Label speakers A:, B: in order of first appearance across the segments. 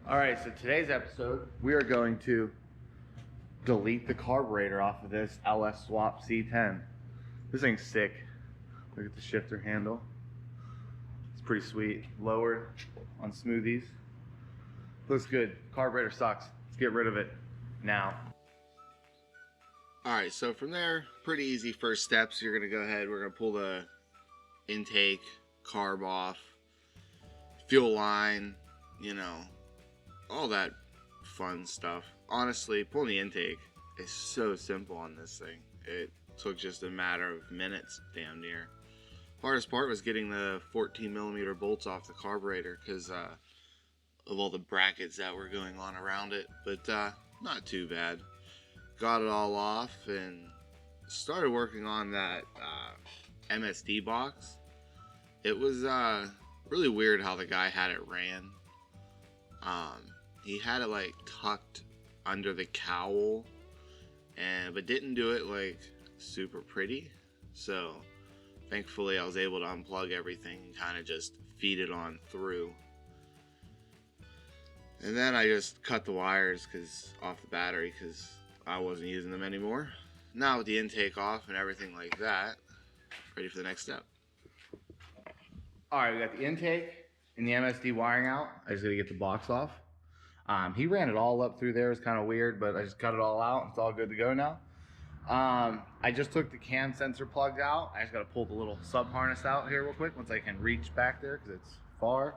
A: Alright, so today's episode, we are going to delete the carburetor off of this LS Swap C10. This thing's sick. Look at the shifter handle. It's pretty sweet. Lowered on smoothies. Looks good. Carburetor sucks. Let's get rid of it now.
B: Alright, so from there, pretty easy first steps. You're going to go ahead, we're going to pull the intake, carb off, fuel line, all that fun stuff. Honestly, pulling the intake is so simple on this thing. It took just a matter of minutes, damn near. Hardest part was getting the 14mm bolts off the carburetor because of all the brackets that were going on around it, but not too bad. Got it all off and started working on that MSD box. It was really weird how the guy had it ran. He had it like tucked under the cowl, but didn't do it like super pretty. So thankfully I was able to unplug everything and kind of just feed it on through. And then I just cut the wires off the battery because I wasn't using them anymore. Now with the intake off and everything like that, ready for the next step.
A: Alright, we got the intake and the MSD wiring out. I just gotta get the box off. He ran it all up through there. It's kind of weird, but I just cut it all out. It's all good to go now. I just took the cam sensor plugs out. I just got to pull the little sub harness out here real quick once I can reach back there because it's far.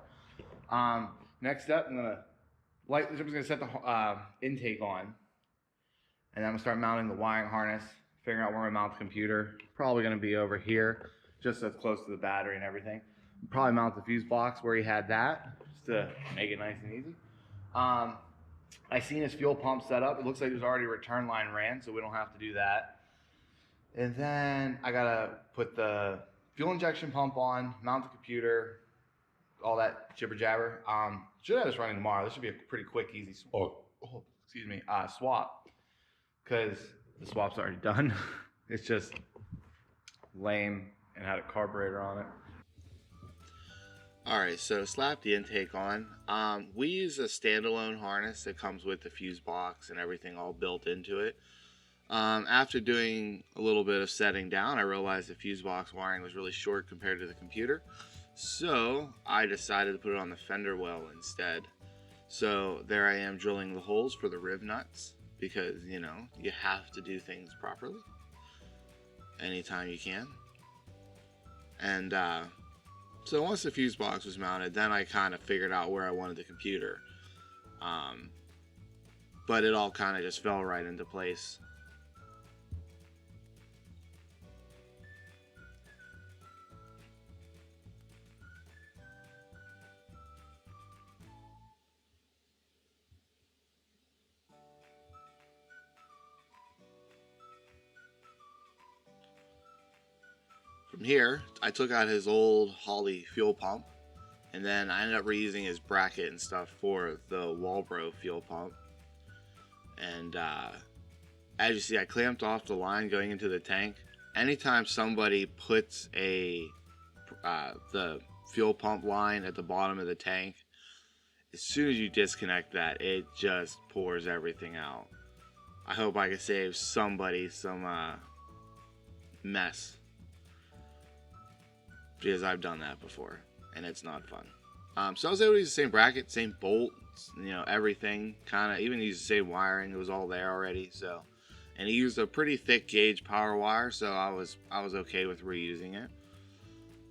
A: Next up, I'm just gonna set the intake on, and then I'm gonna start mounting the wiring harness, figuring out where I'm gonna mount the computer. Probably gonna be over here, just so it's close to the battery and everything. Probably mount the fuse box where he had that, just to make it nice and easy. I seen his fuel pump set up. It looks like there's already a return line ran, so we don't have to do that. And then I gotta put the fuel injection pump on, mount the computer, all that jibber jabber. Should have this running tomorrow. This should be a pretty quick, easy swap, because the swap's already done. It's just lame and had a carburetor on it.
B: Alright, so slap the intake on. We use a standalone harness that comes with the fuse box and everything all built into it. After doing a little bit of setting down, I realized the fuse box wiring was really short compared to the computer. So I decided to put it on the fender well instead. So there I am drilling the holes for the rib nuts because, you have to do things properly anytime you can. And so once the fuse box was mounted, then I kind of figured out where I wanted the computer. But it all kind of just fell right into place. From here, I took out his old Holley fuel pump, and then I ended up reusing his bracket and stuff for the Walbro fuel pump. And as you see, I clamped off the line going into the tank. Anytime somebody puts the fuel pump line at the bottom of the tank, as soon as you disconnect that, it just pours everything out. I hope I can save somebody some mess, because I've done that before and it's not fun. So I was able to use the same bracket, same bolt, everything, kind of even use the same wiring. It was all there already. So, and he used a pretty thick gauge power wire, so I was okay with reusing it.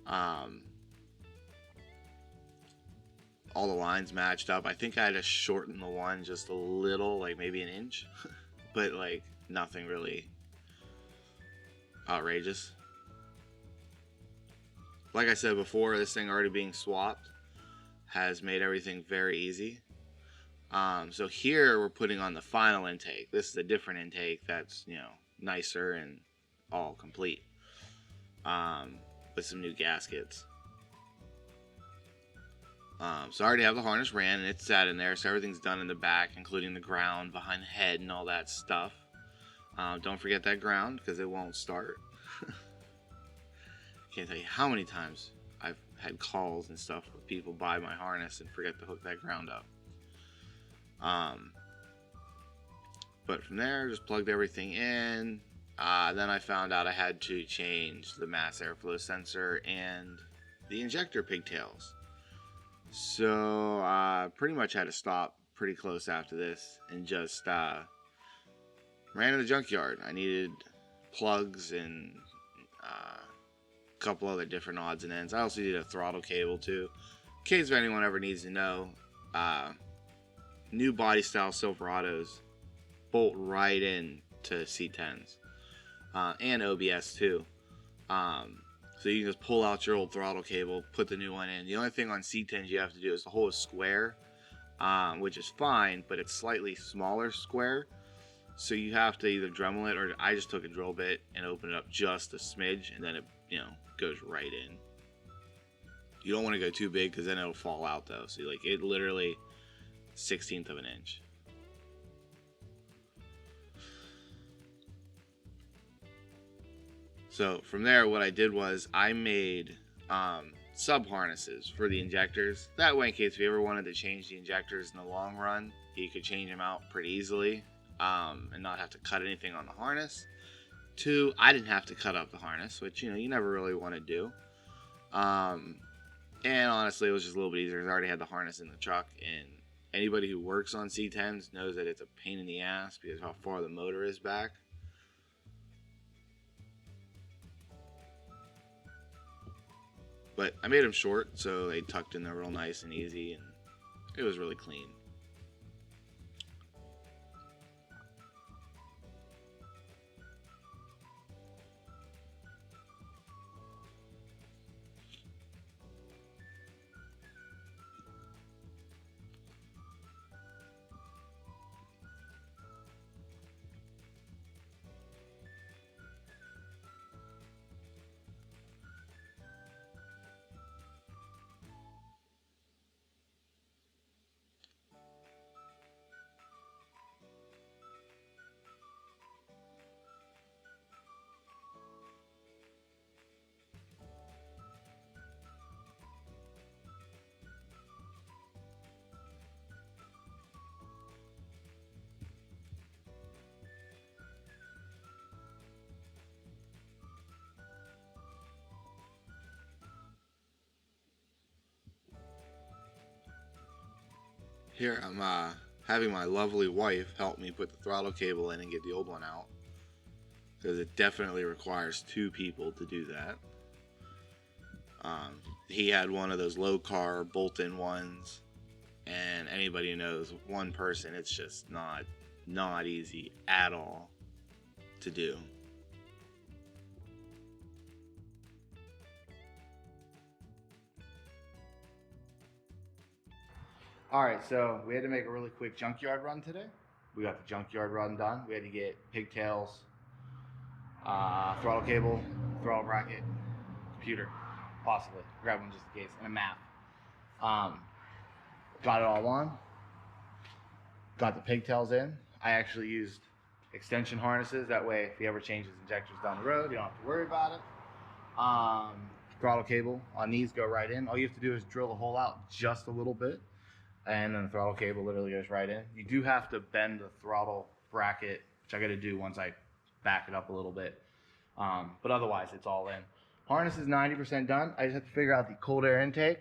B: All the lines matched up. I think I had to shorten the one just a little, like maybe an inch, but like nothing really outrageous. Like I said before, this thing already being swapped has made everything very easy. So here we're putting on the final intake. This is a different intake that's, nicer and all complete. With some new gaskets. So I already have the harness ran and it's sat in there, so everything's done in the back, including the ground behind the head and all that stuff. Don't forget that ground because it won't start. Can't tell you how many times I've had calls and stuff where people buy my harness and forget to hook that ground up. But from there, just plugged everything in. Then I found out I had to change the mass airflow sensor and the injector pigtails. So pretty much had to stop pretty close after this and just ran to the junkyard. I needed plugs and a couple other different odds and ends. I also needed a throttle cable too, in case if anyone ever needs to know. New body style Silverados bolt right in to C10s and OBS too. So you can just pull out your old throttle cable, put the new one in. The only thing on C10s you have to do is the hole is square, which is fine, but it's slightly smaller square. So you have to either Dremel it, or I just took a drill bit and opened it up just a smidge, and then it, goes right in. You don't want to go too big because then it'll fall out though. So like it literally 1/16 of an inch. So from there, what I did was I made sub harnesses for the injectors. That way, in case if you ever wanted to change the injectors in the long run, you could change them out pretty easily and not have to cut anything on the harness. Two, I didn't have to cut up the harness, which you never really want to do. And honestly, it was just a little bit easier because I already had the harness in the truck. And anybody who works on C10s knows that it's a pain in the ass because of how far the motor is back. But I made them short, so they tucked in there real nice and easy, and it was really clean. Here I'm having my lovely wife help me put the throttle cable in and get the old one out, because it definitely requires two people to do that. He had one of those low car bolt-in ones, and anybody who knows one person, it's just not easy at all to do.
A: Alright, so we had to make a really quick junkyard run today. We got the junkyard run done. We had to get pigtails, throttle cable, throttle bracket, computer, possibly. Grab one just in case, and a map. Got it all on. Got the pigtails in. I actually used extension harnesses. That way, if he ever changes injectors down the road, you don't have to worry about it. Throttle cable on these go right in. All you have to do is drill the hole out just a little bit, and then the throttle cable literally goes right in. You do have to bend the throttle bracket, which I got to do once I back it up a little bit. But otherwise, it's all in. Harness is 90% done. I just have to figure out the cold air intake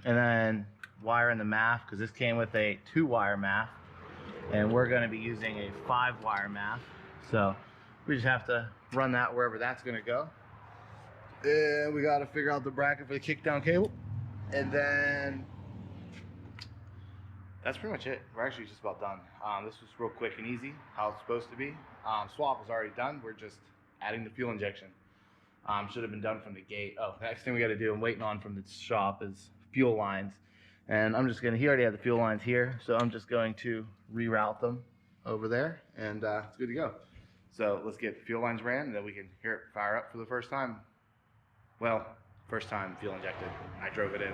A: and then wire in the MAF, because this came with a 2-wire MAF, and we're going to be using a 5-wire MAF. So we just have to run that wherever that's going to go. And we got to figure out the bracket for the kickdown cable, and then that's pretty much it. We're actually just about done. This was real quick and easy, how it's supposed to be. Swap was already done. We're just adding the fuel injection. Should have been done from the gate. Oh, the next thing we got to do, I'm waiting on from the shop, is fuel lines. And I'm just going to, he already had the fuel lines here, so I'm just going to reroute them over there, and it's good to go. So let's get fuel lines ran, and then we can hear it fire up for the first time. Well, first time fuel injected. I drove it in.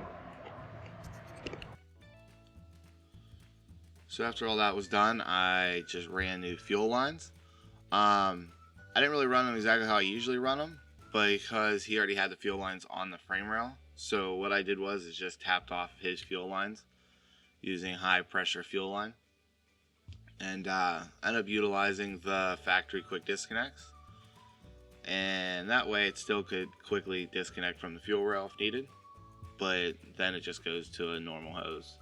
B: So after all that was done, I just ran new fuel lines. I didn't really run them exactly how I usually run them, because he already had the fuel lines on the frame rail. So what I did was just tapped off his fuel lines using high pressure fuel line. and end up utilizing the factory quick disconnects. And that way it still could quickly disconnect from the fuel rail if needed, but then it just goes to a normal hose.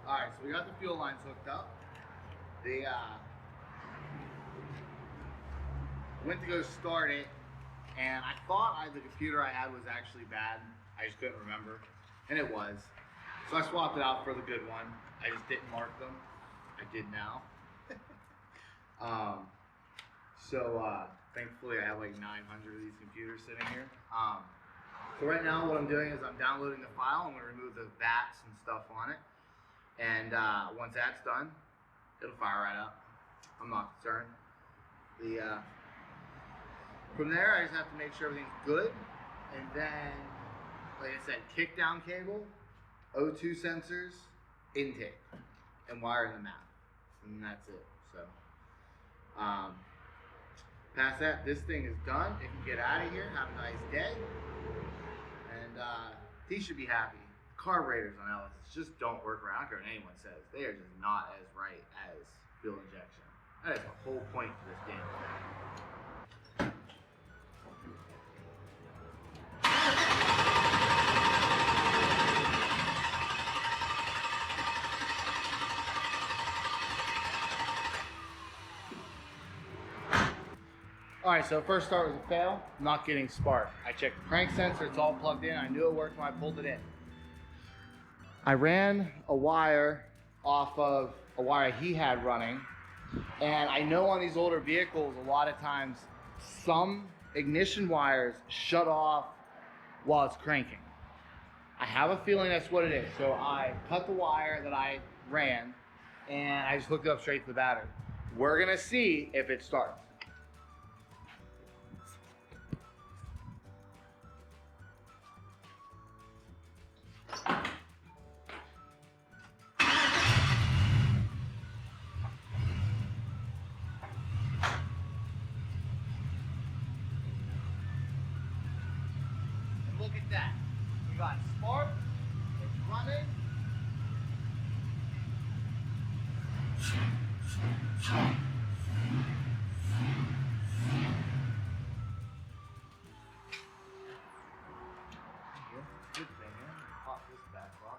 A: Alright, so we got the fuel lines hooked up. They went to go start it, and I thought the computer I had was actually bad. I just couldn't remember, and it was. So I swapped it out for the good one. I just didn't mark them. I did now. Thankfully I have like 900 of these computers sitting here. So right now what I'm doing is I'm downloading the file. I'm going to remove the VATs and stuff on it. And once that's done, it'll fire right up. I'm not concerned. From there, I just have to make sure everything's good. And then, like I said, kick down cable, O2 sensors, intake, and wire them out. And that's it. So, past that, this thing is done. It can get out of here. Have a nice day. And he should be happy. Carburetors on Ellis just don't work right. I don't care what anyone says. They are just not as right as fuel injection. That is the whole point to this damn thing. Alright, so first start was a fail. Not getting spark. I checked the crank sensor, it's all plugged in. I knew it worked when I pulled it in. I ran a wire off of a wire he had running, and I know on these older vehicles a lot of times some ignition wires shut off while it's cranking. I have a feeling that's what it is. So I cut the wire that I ran and I just hooked it up straight to the battery. We're gonna see if it starts. Look at that. We got spark, it's running. Good thing, man. Pop this back off.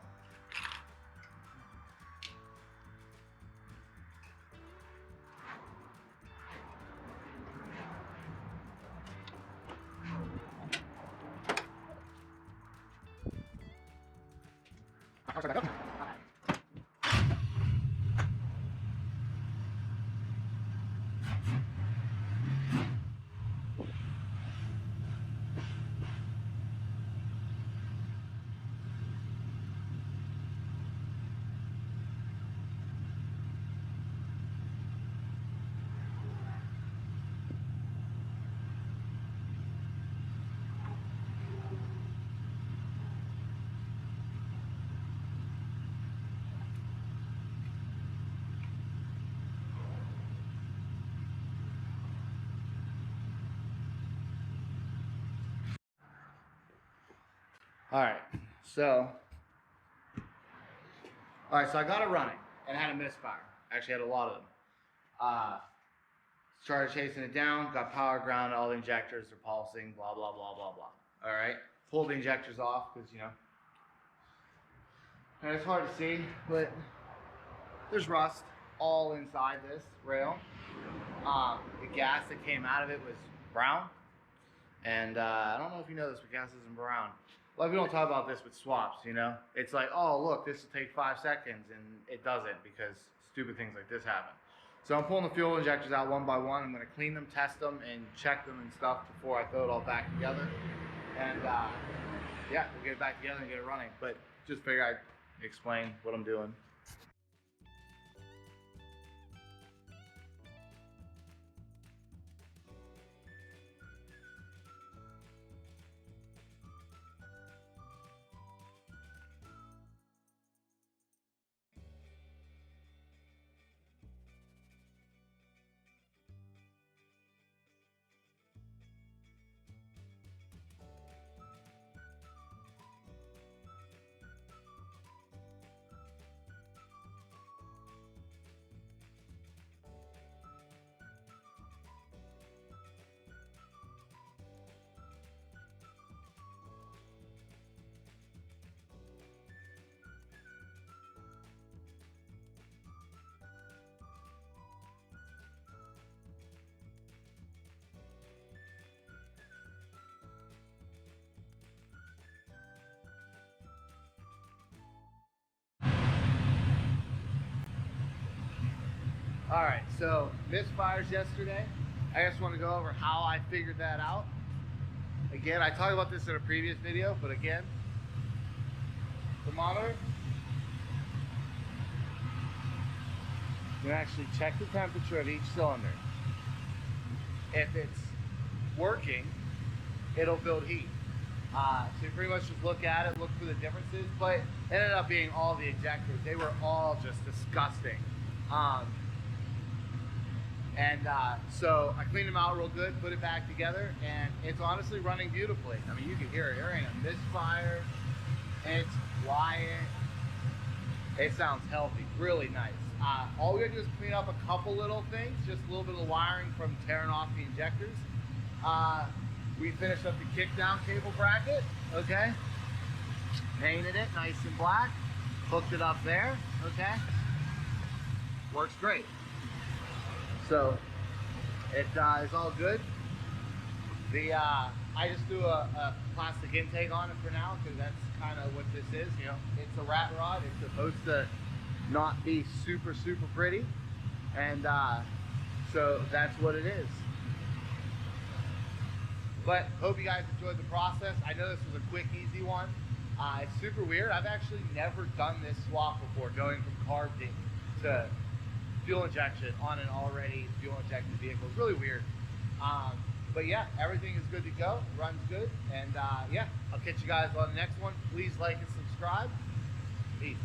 A: Alright, so I got it running and had a misfire. Actually had a lot of them. Started chasing it down, got power ground, all the injectors are pulsing, blah blah blah blah blah. Alright, pulled the injectors off because And it's hard to see, but there's rust all inside this rail. The gas that came out of it was brown. And I don't know if you know this, but gas isn't brown. Like, we don't talk about this with swaps, you know? It's like, oh, look, this will take 5 seconds, and it doesn't because stupid things like this happen. So I'm pulling the fuel injectors out one by one. I'm going to clean them, test them, and check them and stuff before I throw it all back together. And yeah, we'll get it back together and get it running. But just figure I'd explain what I'm doing. All right, so misfires yesterday. I just want to go over how I figured that out. Again, I talked about this in a previous video, but again, thermometer. You can actually check the temperature of each cylinder. If it's working, it'll build heat. So you pretty much just look at it, look for the differences, but it ended up being all the injectors. They were all just disgusting. So I cleaned them out real good, put it back together, and it's honestly running beautifully. I mean, you can hear it. There ain't a misfire. It's quiet. It sounds healthy, really nice. All we gotta do is clean up a couple little things, just a little bit of the wiring from tearing off the injectors. We finished up the kickdown cable bracket, okay? Painted it nice and black, hooked it up there, okay? Works great. So it is all good. I just threw a plastic intake on it for now because that's kind of what this is. You know, it's a rat rod. It's supposed to not be super pretty, and so that's what it is. But hope you guys enjoyed the process. I know this was a quick, easy one. It's super weird. I've actually never done this swap before, going from carb to fuel injection on an already fuel injected vehicle. It's really weird. But yeah, everything is good to go. Runs good. And yeah, I'll catch you guys on the next one. Please like and subscribe. Peace.